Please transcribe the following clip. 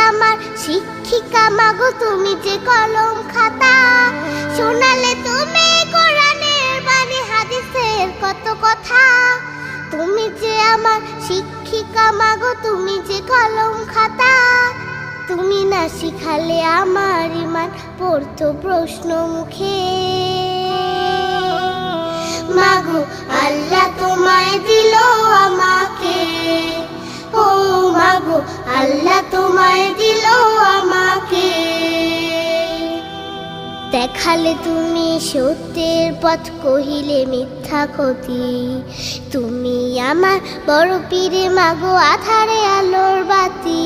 আমার শিক্ষিকা মাগো, তুমি যে কলম খাতা, শোনালে তুমি কোরআনের বাণী হাদিসের কত কথা। তুমি যে আমার শিক্ষিকা মাগো, তুমি যে কলম খাতা, তুমি না শিখালে আমার ইমান পড়তো প্রশ্ন মুখে। মাগো আল্লাহ তোমায় দিল আমাকে, ও মাগো আল্লাহ তোমায় দিল আমাকে। দেখালে তুমি সত্যের পথ, কহিলে মিথ্যা ক্ষতি। তুমি আমার বড় পীরে মাগো, আধারে আলোর বাতি।